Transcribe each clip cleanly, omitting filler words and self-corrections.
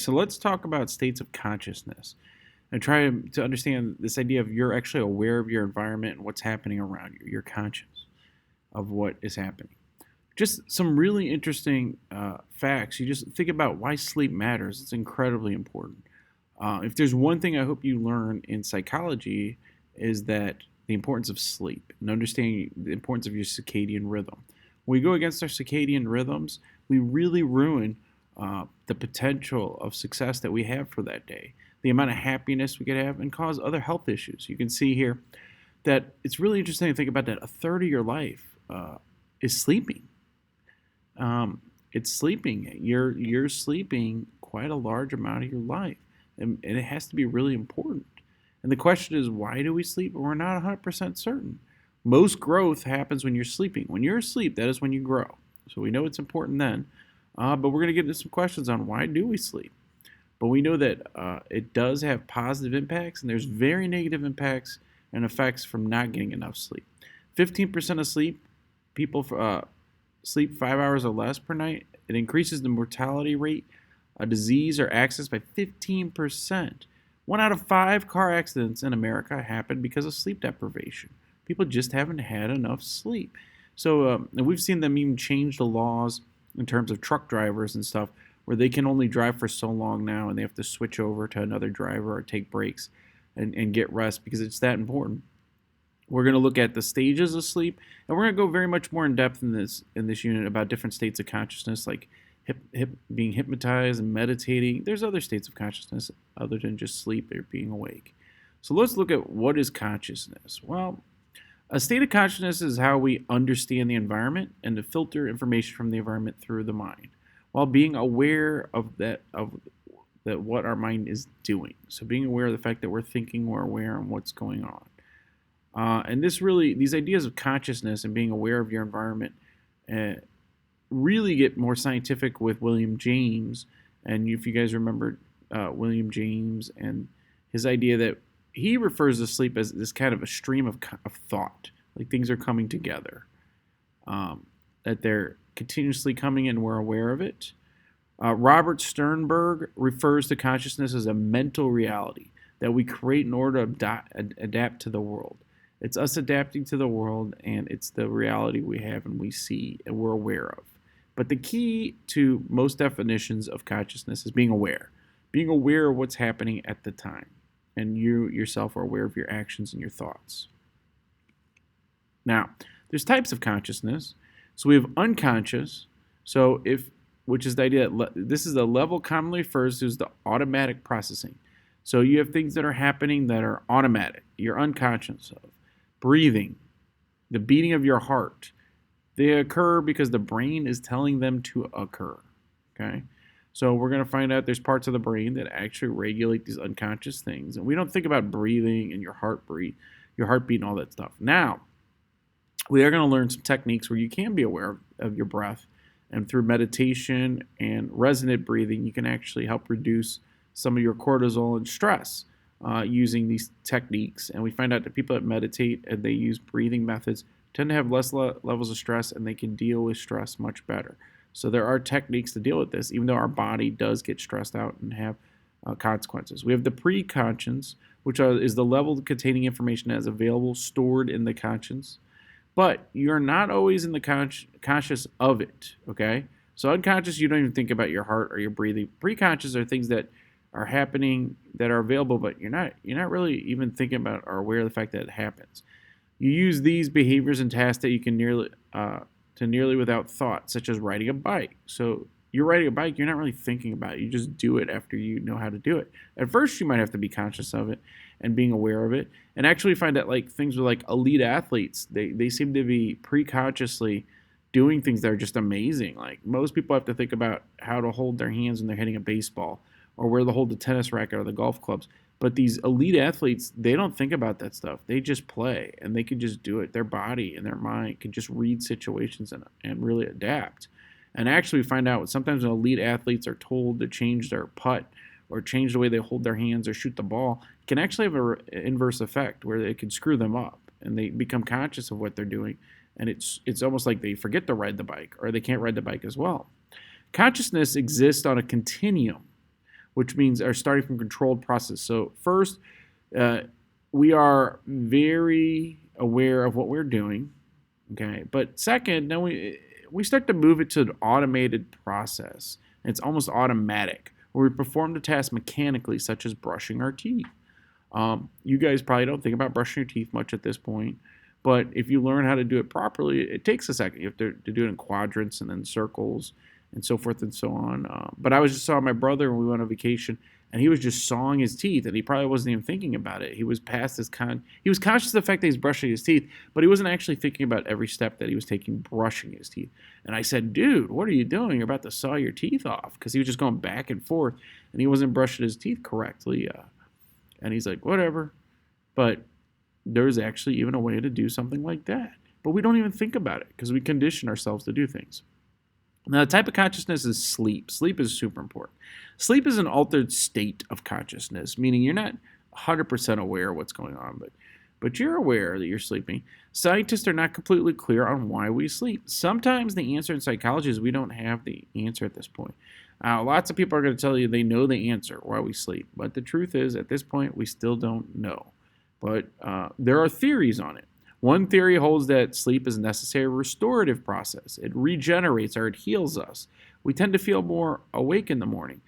So let's talk about states of consciousness and try to understand this idea of you're actually aware of your environment and what's happening around you. You're conscious of what is happening. Just some really interesting facts. You just think about why sleep matters. It's incredibly important. If there's one thing I hope you learn in psychology is that the importance of sleep and understanding the importance of your circadian rhythm. When we go against our circadian rhythms, we really ruin the potential of success that we have for that day, the amount of happiness we could have, and cause other health issues. You can see here that it's really interesting to think about that a third of your life is sleeping. It's sleeping. You're sleeping quite a large amount of your life, and it has to be really important. And the question is, why do we sleep? We're not 100% certain. Most growth happens when you're sleeping. When you're asleep, that is when you grow. So we know it's important then. But we're going to get into some questions on why do we sleep. But we know that it does have positive impacts, and there's very negative impacts and effects from not getting enough sleep. 15% of sleep, people sleep 5 hours or less per night. It increases the mortality rate of disease or accidents by 15%. 1 out of 5 car accidents in America happen because of sleep deprivation. People just haven't had enough sleep. So and we've seen them even change the laws in terms of truck drivers and stuff, where they can only drive for so long now and they have to switch over to another driver or take breaks and get rest because it's that important. We're going to look at the stages of sleep, and we're going to go very much more in depth in this unit about different states of consciousness, like being hypnotized and meditating. There's other states of consciousness other than just sleep or being awake. So let's look at what is consciousness. Well, a state of consciousness is how we understand the environment and to filter information from the environment through the mind, while being aware of that what our mind is doing. So being aware of the fact that we're thinking, we're aware of what's going on. And these ideas of consciousness and being aware of your environment really get more scientific with William James. And if you guys remember William James and his idea that he refers to sleep as this kind of a stream of thought, like things are coming together, that they're continuously coming in and we're aware of it. Robert Sternberg refers to consciousness as a mental reality that we create in order to adapt to the world. It's us adapting to the world, and it's the reality we have and we see and we're aware of. But the key to most definitions of consciousness is being aware of what's happening at the time. And you yourself are aware of your actions and your thoughts. Now, there's types of consciousness. So we have unconscious, which is the idea that this is the level commonly refers to as the automatic processing. So you have things that are happening that are automatic, you're unconscious of. Breathing, the beating of your heart, they occur because the brain is telling them to occur. Okay? So we're going to find out there's parts of the brain that actually regulate these unconscious things. And we don't think about breathing and your heartbeat and all that stuff. Now, we are going to learn some techniques where you can be aware of your breath. And through meditation and resonant breathing, you can actually help reduce some of your cortisol and stress using these techniques. And we find out that people that meditate and they use breathing methods tend to have less levels of stress, and they can deal with stress much better. So there are techniques to deal with this, even though our body does get stressed out and have consequences. We have the preconscious, which is the level containing information that is available, stored in the conscious. But you're not always in the conscious of it, okay? So unconscious, you don't even think about your heart or your breathing. Preconscious are things that are happening that are available, but you're not really even thinking about or aware of the fact that it happens. You use these behaviors and tasks that you can nearly without thought, such as riding a bike. So you're riding a bike, you're not really thinking about it. You just do it after you know how to do it. At first, you might have to be conscious of it and being aware of it. And actually find that like things with like elite athletes, they seem to be preconsciously doing things that are just amazing. Like most people have to think about how to hold their hands when they're hitting a baseball or where to hold the tennis racket or the golf clubs. But these elite athletes, they don't think about that stuff. They just play, and they can just do it. Their body and their mind can just read situations and really adapt. And actually find out sometimes when elite athletes are told to change their putt or change the way they hold their hands or shoot the ball, it can actually have an inverse effect where it can screw them up, and they become conscious of what they're doing. And it's almost like they forget to ride the bike, or they can't ride the bike as well. Consciousness exists on a continuum, which means are starting from controlled process. So first, uh, we are very aware of what we're doing, okay? But second, then we start to move it to an automated process. It's almost automatic, where we perform the task mechanically, such as brushing our teeth. You guys probably don't think about brushing your teeth much at this point, but if you learn how to do it properly, it takes a second. You have to do it in quadrants and then circles and so forth and so on. But I was just saw my brother when we went on vacation, and he was just sawing his teeth, and he probably wasn't even thinking about it. He was past his he was conscious of the fact that he's brushing his teeth, but he wasn't actually thinking about every step that he was taking brushing his teeth. And I said, dude, what are you doing? You're about to saw your teeth off, because he was just going back and forth, and he wasn't brushing his teeth correctly. And he's like, whatever. But there's actually even a way to do something like that. But we don't even think about it because we condition ourselves to do things. Now, the type of consciousness is sleep. Sleep is super important. Sleep is an altered state of consciousness, meaning you're not 100% aware of what's going on, but you're aware that you're sleeping. Scientists are not completely clear on why we sleep. Sometimes the answer in psychology is we don't have the answer at this point. Lots of people are going to tell you they know the answer why we sleep, but the truth is, at this point, we still don't know. But there are theories on it. One theory holds that sleep is a necessary restorative process. It regenerates or it heals us. We tend to feel more awake in the morning.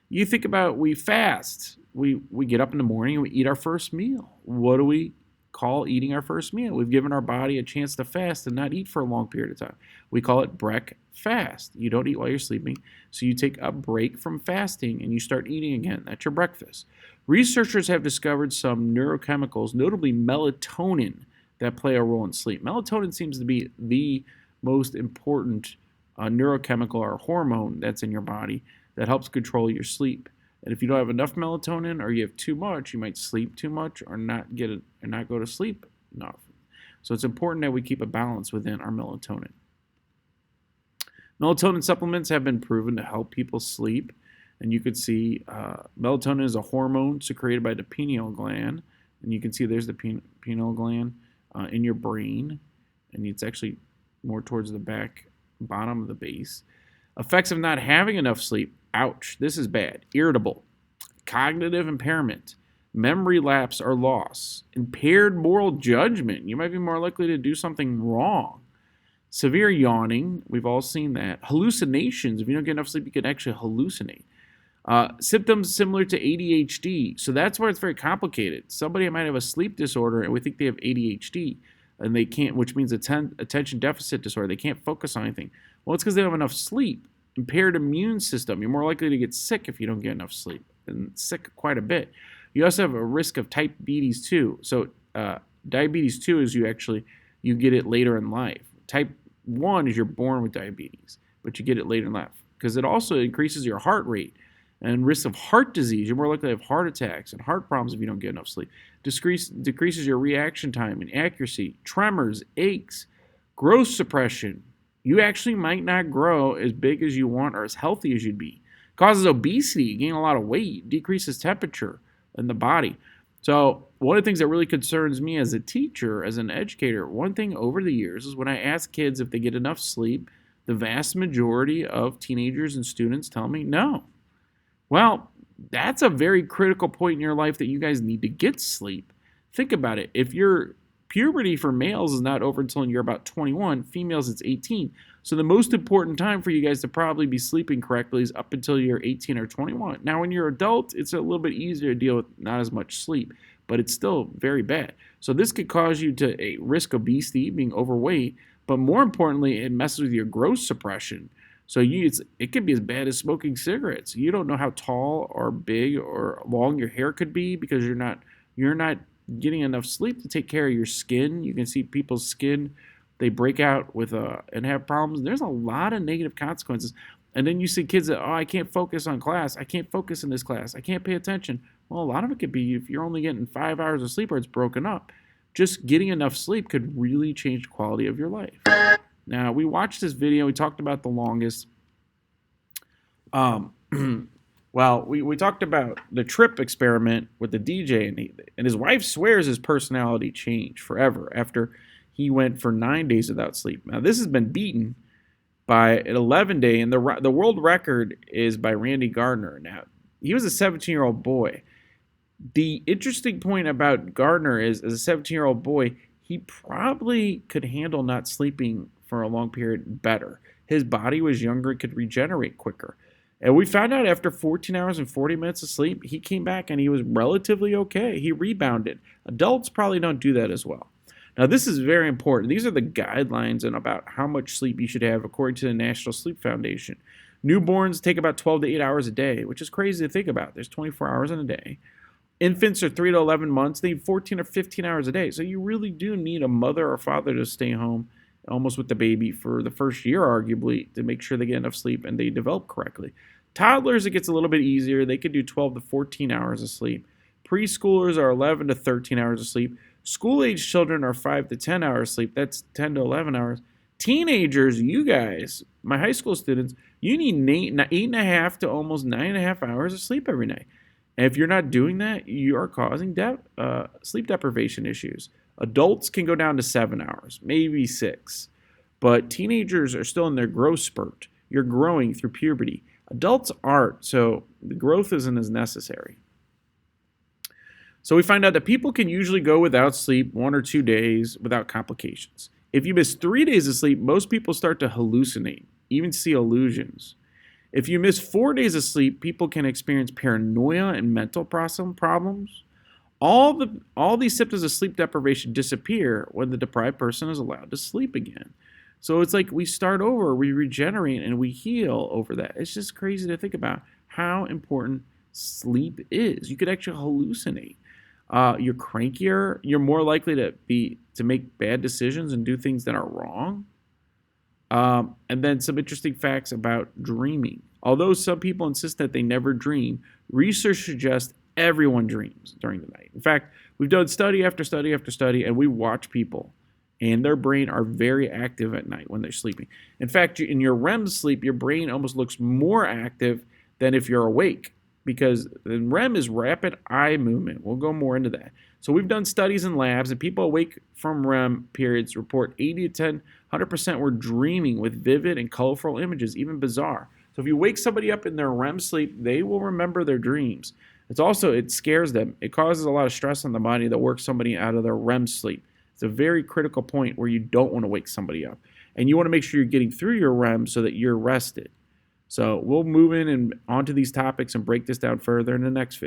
You think about, we fast. We get up in the morning and we eat our first meal. What do we call eating our first meal? We've given our body a chance to fast and not eat for a long period of time. We call it breakfast. You don't eat while you're sleeping, so you take a break from fasting and you start eating again. That's your breakfast. Researchers have discovered some neurochemicals, notably melatonin, that play a role in sleep. Melatonin seems to be the most important neurochemical or hormone that's in your body that helps control your sleep. And if you don't have enough melatonin or you have too much, you might sleep too much or not get it or not go to sleep enough. So it's important that we keep a balance within our melatonin. Melatonin supplements have been proven to help people sleep. And you could see melatonin is a hormone secreted by the pineal gland. And you can see there's the pineal gland in your brain. And it's actually more towards the bottom of the base. Effects of not having enough sleep. Ouch, this is bad. Irritable, cognitive impairment, memory lapse or loss, impaired moral judgment. You might be more likely to do something wrong. Severe yawning, we've all seen that. Hallucinations, if you don't get enough sleep, you can actually hallucinate. Symptoms similar to ADHD. So that's where it's very complicated. Somebody might have a sleep disorder and we think they have ADHD and they can't, which means attention deficit disorder. They can't focus on anything. Well, it's because they don't have enough sleep. Impaired immune system. You're more likely to get sick if you don't get enough sleep, and sick quite a bit. You also have a risk of type diabetes 2. So diabetes 2 is you get it later in life. Type 1 is you're born with diabetes, but you get it later in life because it also increases your heart rate and risk of heart disease. You're more likely to have heart attacks and heart problems if you don't get enough sleep. Decreases your reaction time and accuracy, tremors, aches, growth suppression. You actually might not grow as big as you want or as healthy as you'd be. Causes obesity, you gain a lot of weight, decreases temperature in the body. So one of the things that really concerns me as a teacher, as an educator, one thing over the years is when I ask kids if they get enough sleep, the vast majority of teenagers and students tell me no. Well, that's a very critical point in your life that you guys need to get sleep. Think about it. If your puberty for males is not over until you're about 21, females it's 18. So the most important time for you guys to probably be sleeping correctly is up until you're 18 or 21. Now, when you're adult, it's a little bit easier to deal with not as much sleep, but it's still very bad. So this could cause you to risk obesity, being overweight, but more importantly, it messes with your growth suppression. So it could be as bad as smoking cigarettes. You don't know how tall or big or long your hair could be because you're not getting enough sleep to take care of your skin. You can see people's skin, they break out with and have problems. There's a lot of negative consequences. And then you see kids that, I can't focus on class. I can't focus in this class. I can't pay attention. Well, a lot of it could be if you're only getting 5 hours of sleep or it's broken up. Just getting enough sleep could really change the quality of your life. Now, we watched this video. We talked about the longest. We talked about the trip experiment with the DJ, and his wife swears his personality changed forever after he went for 9 days without sleep. Now, this has been beaten by an 11-day, and the world record is by Randy Gardner. Now, he was a 17-year-old boy. The interesting point about Gardner is, as a 17-year-old boy, he probably could handle not sleeping for a long period better. His body was younger and could regenerate quicker. And we found out after 14 hours and 40 minutes of sleep, he came back and he was relatively okay. He rebounded. Adults probably don't do that as well. Now, this is very important. These are the guidelines and about how much sleep you should have according to the National Sleep Foundation. Newborns take about 12 to 8 hours a day, which is crazy to think about. There's 24 hours in a day. Infants are 3 to 11 months. They need 14 or 15 hours a day. So you really do need a mother or father to stay home almost with the baby for the first year, arguably, to make sure they get enough sleep and they develop correctly. Toddlers, it gets a little bit easier. They could do 12 to 14 hours of sleep. Preschoolers are 11 to 13 hours of sleep. School-age children are 5 to 10 hours of sleep. That's 10 to 11 hours. Teenagers, you guys, my high school students, you need 8.5 to almost 9.5 hours of sleep every night. And if you're not doing that, you are causing sleep deprivation issues. Adults can go down to 7 hours, maybe 6. But teenagers are still in their growth spurt. You're growing through puberty. Adults aren't, so the growth isn't as necessary. So we find out that people can usually go without sleep 1 or 2 days without complications. If you miss 3 days of sleep, most people start to hallucinate, even see illusions. If you miss 4 days of sleep, people can experience paranoia and mental problems. All these symptoms of sleep deprivation disappear when the deprived person is allowed to sleep again. So it's like we start over, we regenerate, and we heal over that. It's just crazy to think about how important sleep is. You could actually hallucinate. You're crankier. You're more likely to make bad decisions and do things that are wrong. And then some interesting facts about dreaming. Although some people insist that they never dream, research suggests everyone dreams during the night. In fact, we've done study after study after study, and we watch people, and their brain are very active at night when they're sleeping. In fact, in your REM sleep, your brain almost looks more active than if you're awake, because REM is rapid eye movement. We'll go more into that. So we've done studies in labs, and people awake from REM periods report 80 to 100% were dreaming with vivid and colorful images, even bizarre. So if you wake somebody up in their REM sleep, they will remember their dreams. It scares them. It causes a lot of stress on the body that works somebody out of their REM sleep. It's a very critical point where you don't want to wake somebody up. And you want to make sure you're getting through your REM so that you're rested. So we'll move in and onto these topics and break this down further in the next video.